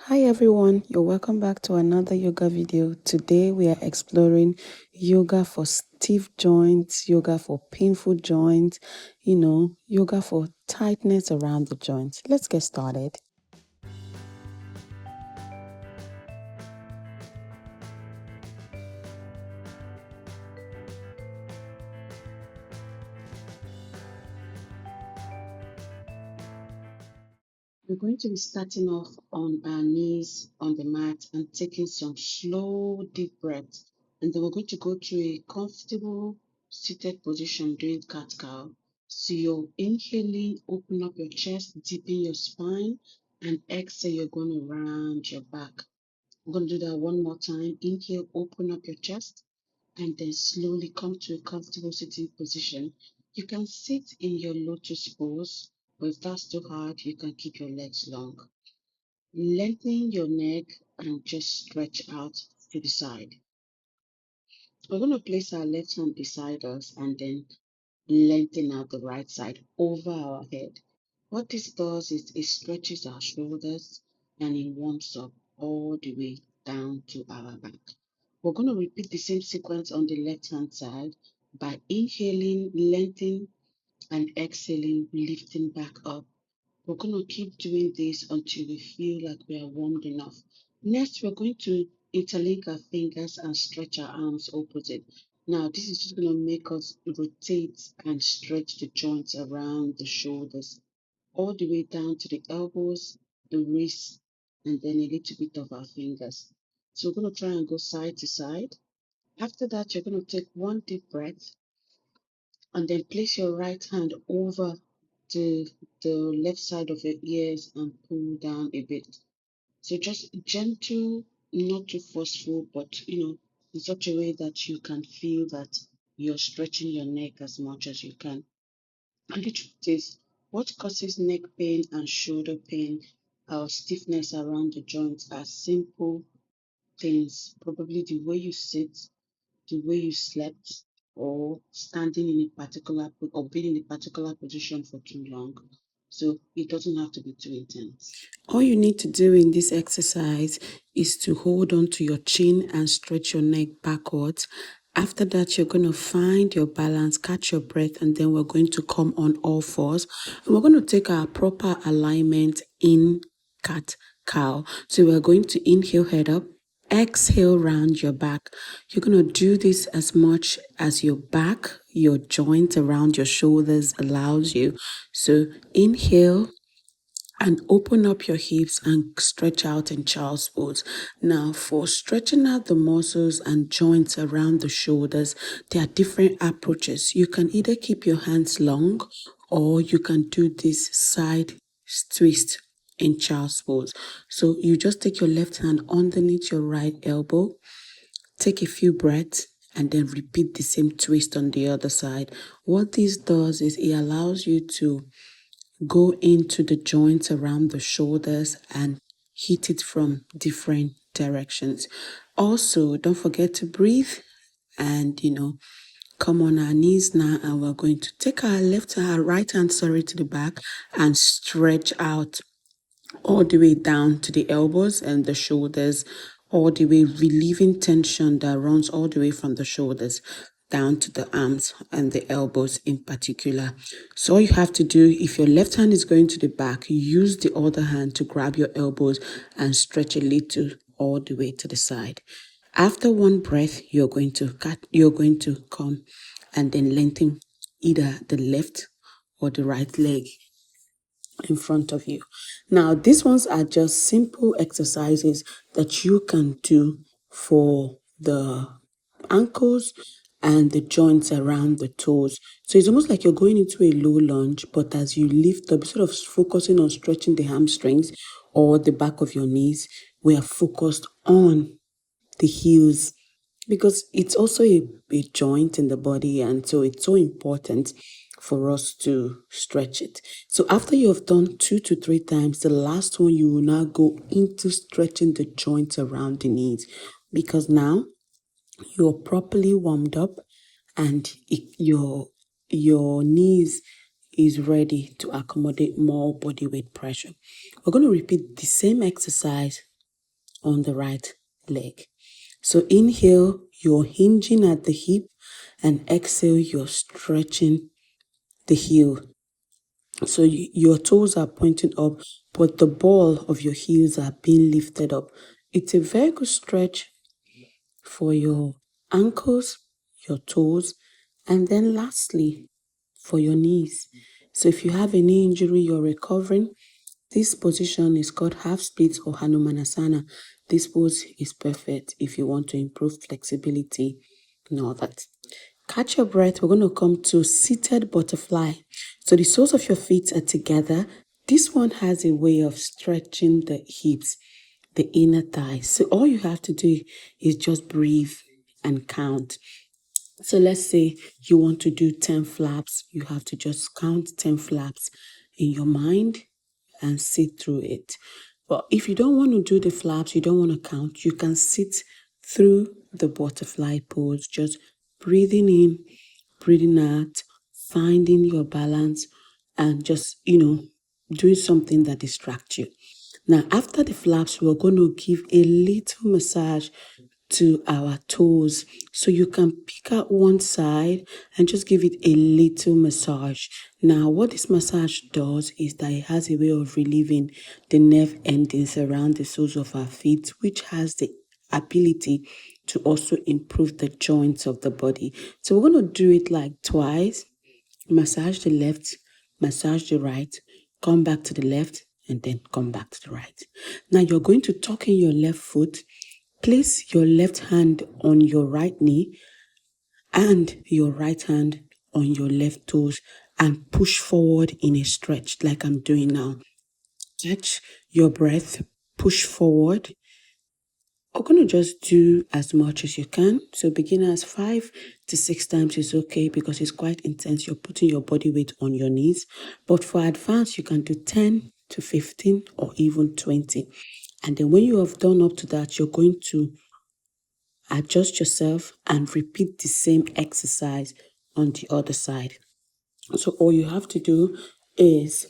Hi everyone, you're welcome back to another yoga video. Today we are exploring yoga for stiff joints, yoga for painful joints, yoga for tightness around the joints. Let's get started. We're going to be starting off on our knees on the mat and taking some slow, deep breaths. And then we're going to go to a comfortable seated position doing cat-cow. So you're inhaling, open up your chest, deepen your spine, and exhale, you're going to round your back. I'm going to do that one more time. Inhale, open up your chest, and then slowly come to a comfortable sitting position. You can sit in your lotus pose, but if that's too hard, you can keep your legs long. Lengthen your neck and just stretch out to the side. We're going to place our left hand beside us and then lengthen out the right side over our head. What this does is it stretches our shoulders and it warms up all the way down to our back. We're going to repeat the same sequence on the left hand side by inhaling, lengthening, and exhaling, lifting back up. We're going to keep doing this until we feel like we are warmed enough. Next, we're going to interlink our fingers and stretch our arms opposite. Now, this is just going to make us rotate and stretch the joints around the shoulders, all the way down to the elbows, the wrists, and then a little bit of our fingers. So we're going to try and go side to side. After that, you're going to take one deep breath and then place your right hand over the left side of your ears and pull down a bit. So just gentle, not too forceful, but in such a way that you can feel that you're stretching your neck as much as you can. And the truth is, what causes neck pain and shoulder pain or stiffness around the joints are simple things. Probably the way you sit, the way you slept, or standing in a particular or being in a particular position for too long. So it doesn't have to be too intense. All you need to do in this exercise is to hold on to your chin and stretch your neck backwards. After that, you're going to find your balance, catch your breath, and then we're going to come on all fours. And we're going to take our proper alignment in cat cow. So we're going to inhale, head up. Exhale, round your back. You're going to do this as much as your back, your joint around your shoulders allows you. So inhale and open up your hips and stretch out in child's pose. Now, for stretching out the muscles and joints around the shoulders, there are different approaches. You can either keep your hands long or you can do this side twist in child's pose. So you just take your left hand underneath your right elbow, take a few breaths, and then repeat the same twist on the other side. What this does is it allows you to go into the joints around the shoulders and hit it from different directions. Also, don't forget to breathe and come on our knees now, and we're going to take our right hand, to the back and stretch out all the way down to the elbows and the shoulders, all the way relieving tension that runs all the way from the shoulders down to the arms and the elbows in particular. So all you have to do, if your left hand is going to the back, use the other hand to grab your elbows and stretch a little all the way to the side. After one breath, you're going to come and then lengthen either the left or the right leg in front of you. Now, these ones are just simple exercises that you can do for the ankles and the joints around the toes. So it's almost like you're going into a low lunge, but as you lift up, sort of focusing on stretching the hamstrings or the back of your knees, we are focused on the heels because it's also a joint in the body, and so it's so important for us to stretch it. So after you have done 2 to 3 times, the last one you will now go into stretching the joints around the knees, because now you're properly warmed up and your knees is ready to accommodate more body weight pressure. We're going to repeat the same exercise on the right leg. So inhale, you're hinging at the hip, and exhale, you're stretching the heel. So your toes are pointing up, but the ball of your heels are being lifted up. It's a very good stretch for your ankles, your toes, and then lastly, for your knees. So if you have a knee injury, you're recovering, this position is called half split or Hanumanasana. This pose is perfect if you want to improve flexibility and all that. Catch your breath. We're going to come to seated butterfly. So the soles of your feet are together. This one has a way of stretching the hips, the inner thighs. So all you have to do is just breathe and count. So let's say you want to do 10 flaps. You have to just count 10 flaps in your mind and sit through it. But if you don't want to do the flaps, you don't want to count, you can sit through the butterfly pose, just breathing in, breathing out, finding your balance, and just, doing something that distracts you. Now, after the flaps, we're going to give a little massage to our toes. So you can pick out one side and just give it a little massage. Now, what this massage does is that it has a way of relieving the nerve endings around the soles of our feet, which has the ability to also improve the joints of the body. So we're going to do it like twice. Massage the left, massage the right, come back to the left, and then come back to the right. Now you're going to tuck in your left foot, place your left hand on your right knee and your right hand on your left toes and push forward in a stretch like I'm doing now. Catch your breath, push forward. We're going to just do as much as you can. So beginners, 5 to 6 times is okay because it's quite intense. You're putting your body weight on your knees. But for advanced, you can do 10 to 15 or even 20. And then when you have done up to that, you're going to adjust yourself and repeat the same exercise on the other side. So all you have to do is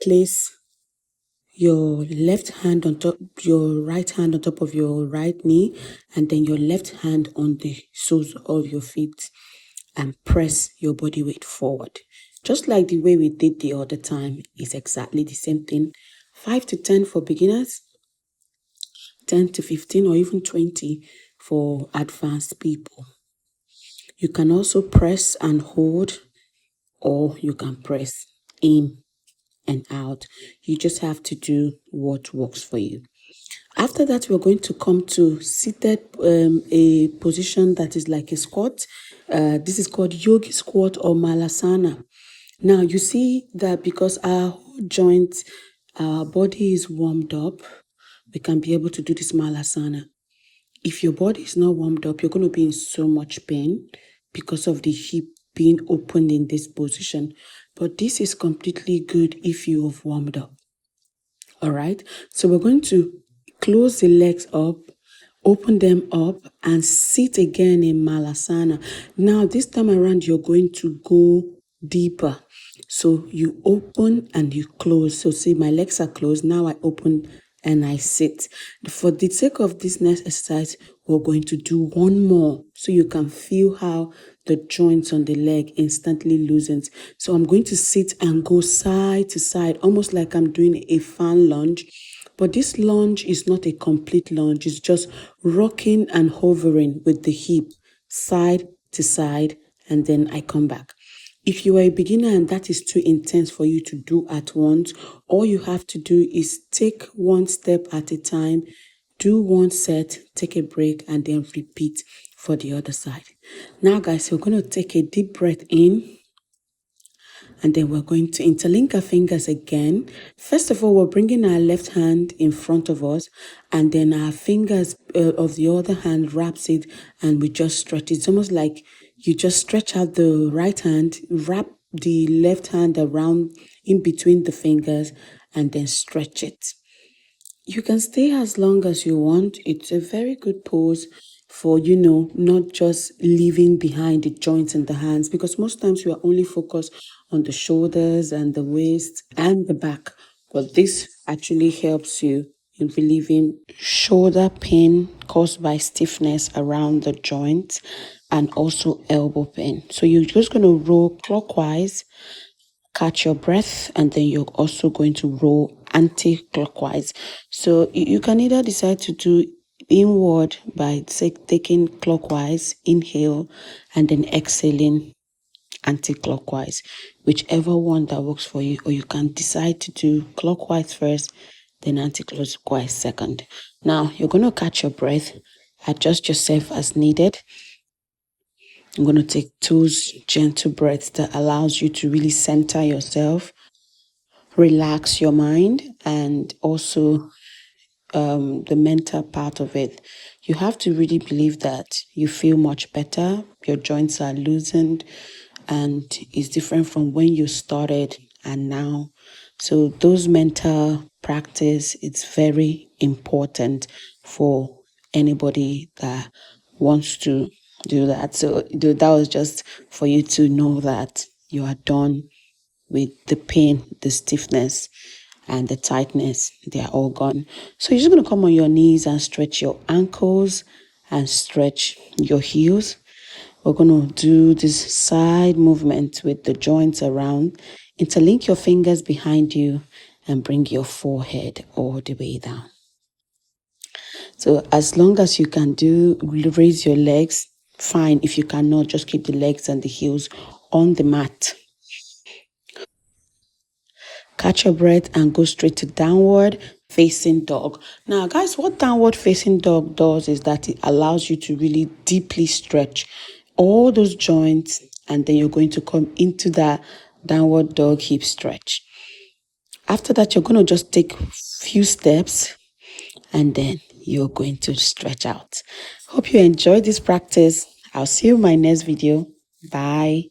place your left hand on top, your right hand on top of your right knee, and then your left hand on the soles of your feet and press your body weight forward. Just like the way we did the other time, is exactly the same thing. 5 to 10 for beginners, 10 to 15 or even 20 for advanced people. You can also press and hold, or you can press in and out. You just have to do what works for you. After that, we're going to come to seated, a position that is like a squat. This is called yogi squat or malasana. Now, you see that because our whole joint, our body is warmed up, we can be able to do this malasana. If your body is not warmed up, you're going to be in so much pain because of the hip being opened in this position. But this is completely good if you have warmed up. All right. So we're going to close the legs up, open them up, and sit again in malasana. Now, this time around, you're going to go deeper. So you open and you close. So see, my legs are closed. Now I open and I sit. For the sake of this next exercise, we're going to do one more so you can feel how the joints on the leg instantly loosens. So I'm going to sit and go side to side, almost like I'm doing a fan lunge. But this lunge is not a complete lunge. It's just rocking and hovering with the hip side to side, and then I come back. If you are a beginner and that is too intense for you to do at once, all you have to do is take one step at a time, do one set, take a break, and then repeat for the other side. Now, guys, we're going to take a deep breath in, and then we're going to interlink our fingers again. First of all, we're bringing our left hand in front of us, and then our fingers of the other hand wraps it, and we just stretch. It's almost like you just stretch out the right hand, wrap the left hand around in between the fingers, and then stretch it. You can stay as long as you want. It's a very good pose for, not just leaving behind the joints in the hands, because most times you are only focused on the shoulders and the waist and the back. But this actually helps you You'll be relieving shoulder pain caused by stiffness around the joint and also elbow pain. So you're just going to roll clockwise, catch your breath, and then you're also going to roll anti-clockwise. So you can either decide to do inward by taking clockwise, inhale, and then exhaling anti-clockwise, whichever one that works for you, or you can decide to do clockwise first, then anti-clockwise second. Now you're going to catch your breath, adjust yourself as needed. I'm going to take two gentle breaths that allows you to really center yourself, relax your mind, and also the mental part of it. You have to really believe that you feel much better, your joints are loosened, and it's different from when you started and now. So those mental practice, it's very important for anybody that wants to do that. So that was just for you to know that you are done with the pain, the stiffness, and the tightness. They are all gone. So you're just going to come on your knees and stretch your ankles and stretch your heels. We're going to do this side movement with the joints around. Interlink your fingers behind you and bring your forehead all the way down. So as long as you can do, raise your legs, fine. If you cannot, just keep the legs and the heels on the mat. Catch your breath and go straight to downward facing dog. Now, guys, what downward facing dog does is that it allows you to really deeply stretch all those joints, and then you're going to come into that downward dog hip stretch. After that, you're going to just take a few steps and then you're going to stretch out. Hope you enjoyed this practice. I'll see you in my next video. Bye.